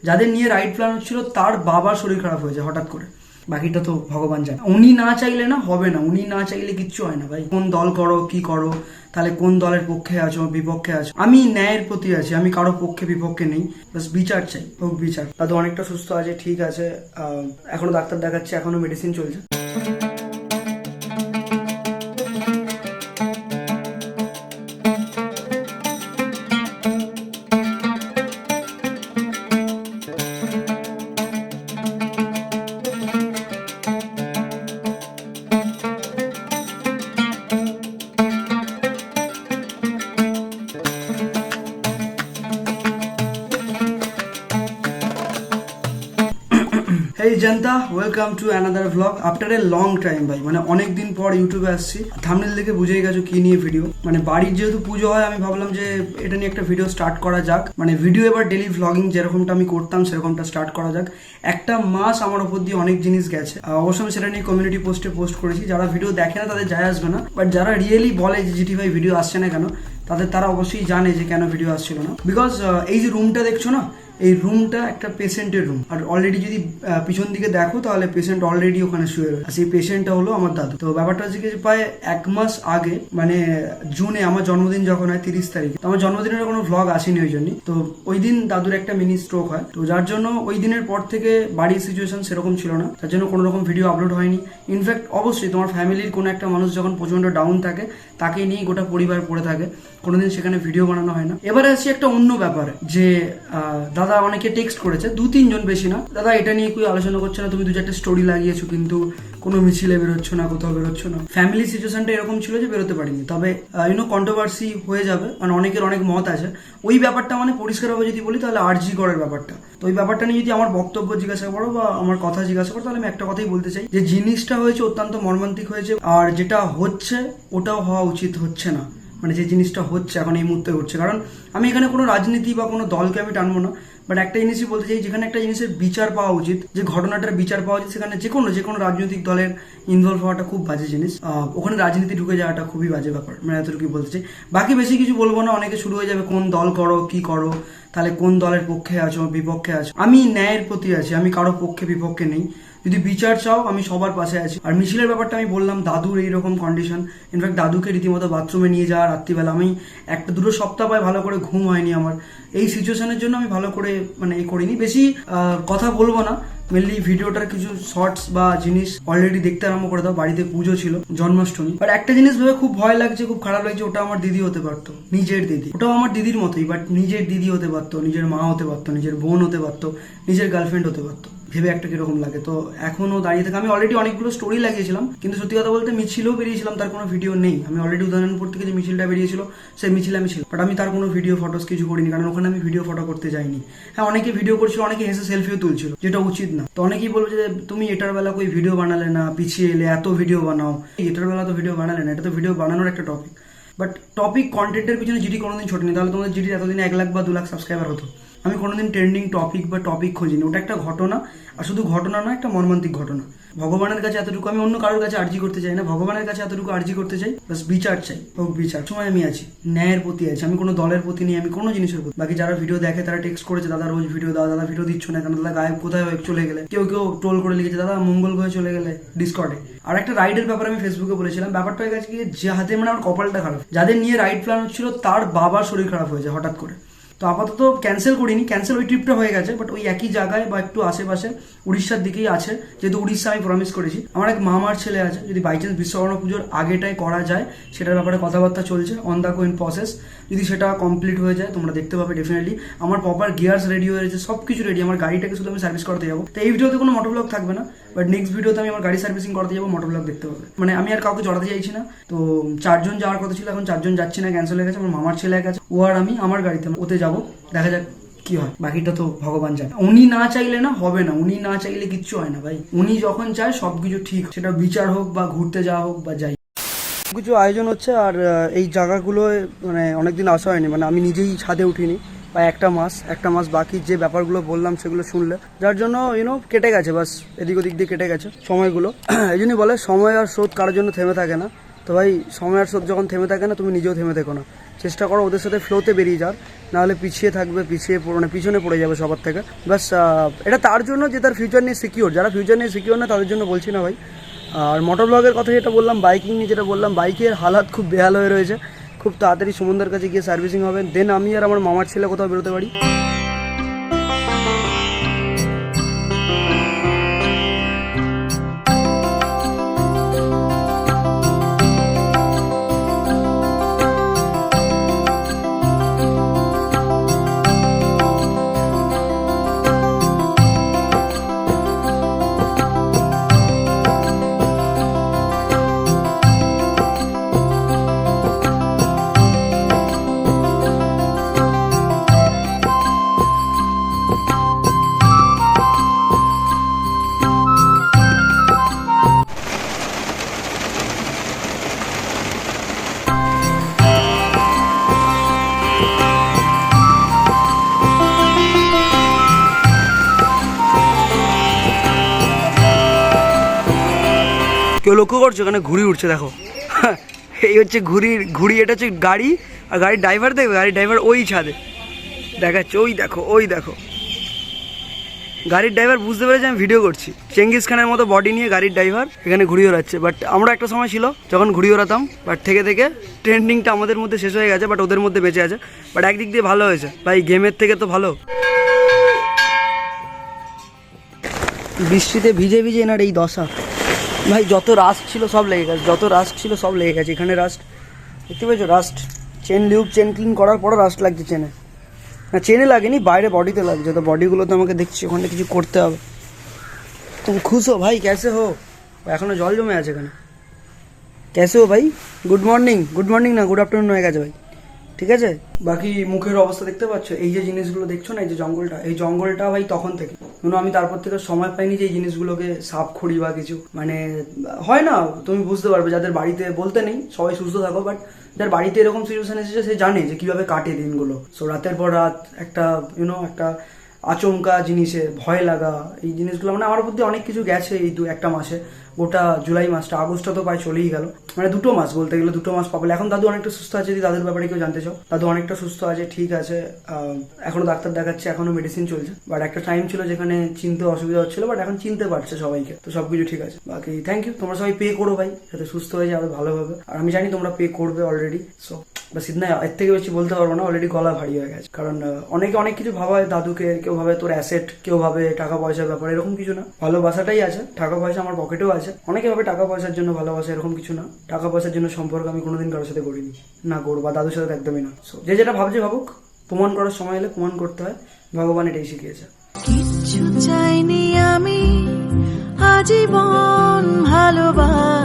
যাদের নিয়ে ride plan হচ্ছিল তার বাবার শরীর খারাপ হয়েছে হঠাৎ করে। বাকিটা তো ভগবান জানে। উনি না চাইলে না হবে না, উনি না চাইলে কিচ্ছু হয় না ভাই। কোন দল করো কি করো, তাহলে কোন দলের পক্ষে আছো বিপক্ষে আছো, আমি ন্যায়ের প্রতি আছি, আমি কারো পক্ষে বিপক্ষে নেই, বাস বিচার চাই, হোক বিচার। দাদু অনেকটা সুস্থ আছে, ঠিক আছে, এখনো ডাক্তার দেখাচ্ছে, এখনো মেডিসিন চলছে। হেই জনতা, welcome to another vlog after a long time ভাই। মানে অনেক দিন পর ইউটিউবে আসছি। থাম্বনেল দেখে বুঝেই গেছো কি নিয়ে ভিডিও। মানে বাড়ির যেহেতু পুজো হয়, আমি ভাবলাম যে এটা নিয়ে একটা ভিডিও স্টার্ট করা যাক। মানে ভিডিও এবার ডেলি ভ্লগিং যেরকমটা আমি করতাম সেরকমটা স্টার্ট করা যাক। একটা মাস আমার ওপর দিয়ে অনেক জিনিস গেছে, অবশ্য আমি সেটা নিয়ে কমিউনিটি পোস্টে পোস্ট করেছি। যারা ভিডিও দেখে না তাদের যায় আসবে না, বাট যারা রিয়েলি বলে যে জিটি ভাই ভিডিও আসছে না কেন, তারা অবশ্যই জানে যে কেন ভিডিও আসছিল না। বিকজ এই যে রুমটা দেখছো না, এই রুমটা একটা পেশেন্টের রুম। আর অলরেডি যদি পিছন দিকে দেখো তাহলে পেশেন্ট অলরেডি ওখানে শুয়ে রয়েছে। আর সেই পেশেন্টটা হলো আমার দাদু। তো ব্যাপারটা হচ্ছে কি, প্রায় এক মাস আগে, মানে জুনে আমার জন্মদিন যখন হয় 30 তারিখে, আমার জন্মদিনের কোনো ভ্লগ আসেনি ওই জন্যই। তো ওই দিন দাদুর একটা মিনি স্ট্রোক হয়। তো যার জন্য ওই দিনের পর থেকে বাড়ির সিচুয়েশন সেরকম ছিল না, তার জন্য কোনো রকম ভিডিও আপলোড হয়নি। ইনফ্যাক্ট অবশ্যই তোমার ফ্যামিলির কোনো একটা মানুষ যখন প্রচন্ড ডাউন থাকে, তাকে নিয়ে গোটা পরিবার পড়ে থাকে, কোনোদিন সেখানে ভিডিও বানানো হয় না। এবারে আসছি একটা অন্য ব্যাপারে, যে দাদা অনেকে টেক্সট করেছে, 2-3 জন, বেশি না, দাদা এটা নিয়ে কেউ আলোচনা করছে না, তুমি 2-4টে স্টোরি লাগিয়েছো কিন্তু কোনো মিছিলে বেরোচ্ছ না, কোথাও বেরোচ্ছ না। ফ্যামিলি সিচুয়েশনটা এরকম ছিল যে বেরোতে পারিনি। তবে কন্ট্রোভার্সি হয়ে যাবে, মানে অনেকের অনেক মত আছে। ওই ব্যাপারটা মানে পরিষ্কারভাবে যদি বলি তাহলে আরজি করার ব্যাপারটা। তো ওই ব্যাপারটা নিয়ে যদি আমার বক্তব্য জিজ্ঞাসা করো বা আমার কথা জিজ্ঞাসা করো, তাহলে আমি একটা কথাই বলতে চাই, যে জিনিসটা হয়েছে অত্যন্ত মর্মান্তিক হয়েছে। আর যেটা হচ্ছে ওটাও হওয়া উচিত হচ্ছে না। মানে যে জিনিসটা হচ্ছে এখন এই মুহূর্তে হচ্ছে, কারণ আমি এখানে কোনো রাজনীতি বা কোনো দলকে আমি টানবো না, বাট একটা জিনিসই বলতে চাই, যেখানে একটা জিনিসের বিচার পাওয়া উচিত, যে ঘটনাটার বিচার পাওয়া উচিত, সেখানে যে কোনো রাজনৈতিক দলের ইনভলভ হওয়াটা খুব বাজে জিনিস। ওখানে রাজনীতি ঢুকে যাওয়াটা খুবই বাজে ব্যাপার। মানে এতটুকুই বলতে চাই, বাকি বেশি কিছু বলবো না। অনেকে শুরু হয়ে যাবে কোন দল করো কি করো, তাহলে কোন দলের পক্ষে আছো বিপক্ষে আছো, আমি ন্যায়ের প্রতি আছি, আমি কারো পক্ষে বিপক্ষে নেই। যদি বিচার চাও, আমি সবার পাশে আছি। আর মিছিলের ব্যাপারটা আমি বললাম, দাদুর এইরকম কন্ডিশন, ইনফ্যাক্ট দাদুকে রীতিমতো বাথরুমে নিয়ে যাওয়া রাত্রিবেলা, আমি 1-2 সপ্তাহ পায় ভালো করে ঘুম হয়নি আমার। এই সিচুয়েশনের জন্য আমি ভালো করে মানে করিনি। বেশি কথা বলবো না, মেনলি ভিডিওটার কিছু শর্টস বা জিনিস অলরেডি দেখতে আরম্ভ করে দাও। বাড়িতে পুজো ছিল, জন্মাষ্টমী। বাট একটা জিনিস ভেবে খুব ভয় লাগছে, খুব খারাপ লাগছে, ওটা আমার দিদি হতে পারতো, নিজের দিদি। ওটাও আমার দিদির মতোই, বাট নিজের দিদি হতে পারতো, নিজের মা হতে পারতো, নিজের বোন হতে পারতো, নিজের গার্লফ্রেন্ড হতে পারতো। ভেবে একটা কিরকম লাগে। তো এখনো দাঁড়িয়ে থাকে। আমি অলরেডি অনেকগুলো স্টোরি লাগিয়েছিলাম, কিন্তু সত্যি কথা বলতে মিছিলেও বেরিয়েছিলাম, তার কোনো ভিডিও নেই। আমি অলরেডি উদয়নপুর থেকে যে মিছিলটা বেরিয়েছিল, সেই মিছিলে আমি ছিলাম, বাট আমি তার কোনো ভিডিও ফটোস কিছু করিনি, কারণ ওখানে আমি ভিডিও ফটো করতে যাইনি। হ্যাঁ, অনেকে ভিডিও করছিল, অনেকে হেসে সেলফিও তুলছিল, যেটা উচিত না। তো অনেকেই বলবে যে তুমি এটার বেলা কই ভিডিও বানালে না, পিছিয়ে এলে, এত ভিডিও বানাও। এটার বেলা তো ভিডিও বানালে না, এটা তো ভিডিও বানানোর একটা টপিক। বাট টপিক কন্টেন্টের পিছনে জিডি কোনোদিন ছোটেনি, তাহলে তোমাদের জিডির এতদিন 1 লাখ বা 2 লাখ সাবস্ক্রাইবার হতো। আমি কোনোদিন ট্রেন্ডিং টপিক বা টপিক খুঁজিনি। ওটা একটা ঘটনা, আর শুধু ঘটনা নয়, একটা মর্মান্তিক ঘটনা। ভগবানের কাছে এতটুকু, আমি অন্য কারোর কাছে আর্জি করতে চাই না, ভগবানের কাছে এতটুকু আর্জি করতে চাই, বাস বিচার চাই, হোক বিচার। সময় আমি আছি, ন্যায়ের প্রতি আছি, আমি কোনো দলের প্রতি নেই, আমি কোনো জিনিসের প্রতি। বাকি যারা ভিডিও দেখে তারা টেক্সট করেছে, দাদা রোজ ভিডিও দাও, দাদা ভিডিও দিচ্ছ না কেন, দাদা গায়েব কোথায় হয়ে চলে গেলে। কেউ ট্রোল করে লিখেছে, দাদা মঙ্গল হয়ে চলে গেলে ডিসকর্ডে। আর একটা রাইডের ব্যাপারে আমি ফেসবুকে বলেছিলাম, ব্যাপারটা হয়ে গেছে কি, যে হাতে মানে আমার কপালটা খারাপ, যাদের নিয়ে রাইড প্ল্যান হচ্ছিল তার বাবার শরীর খারাপ হয়েছে হঠাৎ করে। তো আপাতত ক্যান্সেল করিনি, ওই ট্রিপটা হয়ে গেছে, বাট ওই একই জায়গায় বা একটু আশেপাশে উড়িষ্যার দিকেই আছে, যেহেতু উড়িষ্যা আমি প্রমিস করেছি। আমার এক মামার ছেলে আছে, যদি বাই চান্স বিশ্বকর্মা পুজোর আগেটাই করা যায়, সেটার ব্যাপারে কথাবার্তা চলছে, on the go in process. যদি সেটা কমপ্লিট হয়ে যায়, তোমরা দেখতে পাবে ডেফিনেটলি। আমার প্রপার গিয়ার্স রেডি হয়ে গেছে, সব কিছু রেডি। আমার গাড়িটাকে শুধু আমি সার্ভিস করতে যাবো। তো এই ভিডিওতে কোনো মোটোব্লগ থাকবে না, বাট নেক্সট ভিডিওতে আমি আমার গাড়ি সার্ভিসিং করতে যাবো, মোটোব্লগ দেখতে পাবে। মানে আমি আর কাউকে জড়াতে চাইছি না। তো 4 জন যাওয়ার কথা ছিল, এখন 4 জন যাচ্ছি না, ক্যান্সেল হয়ে গেছে। আমার মামার ছেলে গেছে, ও আর আমি আমার গাড়িতে, ওতে যাবো, দেখা যাক কি হয়। বাকিটা তো ভগবান জানে। উনি না চাইলে না হবে না, উনি না চাইলে কিচ্ছু হয় না ভাই। উনি যখন চায় সবকিছু ঠিক, সেটা বিচার হোক বা ঘুরতে যাওয়া হোক বা যাই কিছু আয়োজন হচ্ছে। আর এই জায়গাগুলোয় মানে অনেকদিন আসা হয়নি, মানে আমি নিজেই ছাদে উঠিনি বা একটা মাস বাকি। যে ব্যাপারগুলো বললাম সেগুলো শুনলে, যার জন্য কেটে গেছে, বাস এদিক ওদিক দিয়ে কেটে গেছে সময়গুলো। এই জন্যই বলে সময় আর স্রোত কারোর জন্য থেমে থাকে না। তো ভাই, সময় আর স্রোত যখন থেমে থাকে না, তুমি নিজেও থেমে থেকো না। চেষ্টা করো ওদের সাথে ফ্লোতে বেরিয়ে যাওয়ার, নাহলে পিছিয়ে থাকবে, মানে পিছনে পড়ে যাবে সবার থেকে। বাস এটা তার জন্য যে তার ফিউচার নিয়ে সিকিওর, যারা ফিউচার নিয়ে সিকিওর না তাদের জন্য বলছি না ভাই। আর মোটর ব্লগের কথা যেটা বললাম, বাইকিং নিয়ে যেটা বললাম, বাইকের হালাত খুব বেহাল হয়ে রয়েছে। খুব তাড়াতাড়ি সুমনদার কাছে গিয়ে সার্ভিসিং হবে, দেন আমি আর আমার মামার ছেলে কোথাও বেরোতে পারি। কেউ লক্ষ্য করছো এখানে ঘুড়ি উঠছে, দেখো এই হচ্ছে ঘুড়ি, এটা হচ্ছে গাড়ি, আর গাড়ির ড্রাইভার দেখবে, গাড়ির ড্রাইভার ওই ছাদে দেখাচ্ছে, ওই দেখো গাড়ির ড্রাইভার বুঝতে পেরেছে আমি ভিডিও করছি। চেঙ্গিস খানের মতো বডি নিয়ে গাড়ির ড্রাইভার এখানে ঘুড়ি ওড়াচ্ছে। বাট আমরা একটা সময় ছিল যখন ঘুড়ি ওড়াতাম, বাট থেকে ট্রেন্ডিংটা আমাদের মধ্যে শেষ হয়ে গেছে, বাট ওদের মধ্যে বেঁচে আছে। বাট একদিক দিয়ে ভালো হয়েছে ভাই, গেমের থেকে তো ভালো। বৃষ্টিতে ভিজে এনার এই দশা ভাই, যত রাস্ট ছিল সব লেগে গেছে, এখানে রাস্ট দেখতে পেয়েছো, রাস্ট চেন ক্লিন করার পরও রাস্ট লাগছে চেনে, না চেনে লাগেনি, বাইরে বডিতে লাগছে। তো বডিগুলো তো আমাকে দেখছি ওখানে কিছু করতে হবে। তুমি খুশ হো ভাই? ক্যাসে হো? এখনো জল জমে আছে এখানে। ক্যাসে হো ভাই? গুড মর্নিং না গুড আফটারনুন হয়ে গেছে ভাই, ঠিক আছে। বাকি মুখের অবস্থা দেখতে পাচ্ছ, এই যে জিনিসগুলো দেখছো না, এই জঙ্গলটা ভাই তখন থেকে, আমি তারপর থেকে সময় পাইনি যে এই জিনিসগুলোকে সাফ করি বা কিছু, মানে হয় না, তুমি বুঝতে পারবে যাদের বাড়িতে, বলতে নেই সবাই সুস্থ থাকো, বাট যার বাড়িতে এরকম সিচুয়েশন এসেছে সে জানে যে কিভাবে কাটে দিনগুলো। সো রাতের পর রাত একটা একটা আচমকা জিনিসে ভয় লাগা, এই জিনিসগুলো মানে আমার প্রতি অনেক কিছু গেছে এই একটা মাসে। গোটা জুলাই মাসটা, আগস্টটা তো প্রায় চলেই গেল, মানে 2 মাস বলতে গেলে, 2 মাস পাবলে। এখন দাদু অনেকটা সুস্থ আছে, যদি দাদুর ব্যাপারে কেউ জানতে চাও, দাদু অনেকটা সুস্থ আছে, ঠিক আছে, এখনো ডাক্তার দেখাচ্ছে, এখনো মেডিসিন চলছে। বাট একটা টাইম ছিল যেখানে চিনতে অসুবিধা হচ্ছিল, বাট এখন চিনতে পারছে সবাইকে, তো সবকিছু ঠিক আছে। বাকি থ্যাংক ইউ, তোমরা সবাই পে করো ভাই, যাতে সুস্থ হয়ে যাবে ভালোভাবে। আর আমি জানি তোমরা পে করবে অলরেডি, সো বা সিদ্ধা এর থেকে বেশি বলতে পারবো না, অলরেডি গলা ভারী হয়ে গেছে। কারণ অনেকে অনেক কিছু ভাবা হয় দাদুকে, কেউ ভাবে তোর অ্যাসেট, কেউ ভাবে টাকা পয়সার ব্যাপার, এরকম কিছু না। ভালোবাসাটাই আছে, টাকা পয়সা আমার পকেটেও আছে। অনেকে ভাবে টাকা পয়সার জন্য ভালোবাসা, এরকম কিছু না। টাকা পয়সার জন্য সম্পর্ক আমি কোনোদিন কারোর সাথে করিনি, না করবো, বা দাদুর সাথে একদমই না। যে যেটা ভাবছে ভাবুক, প্রমাণ করার সময় এলে প্রমাণ করতে হয়, ভগবান এটাই শিখিয়েছে। কিচ্ছু চাইনি আমি আজীবন ভালোবাসা।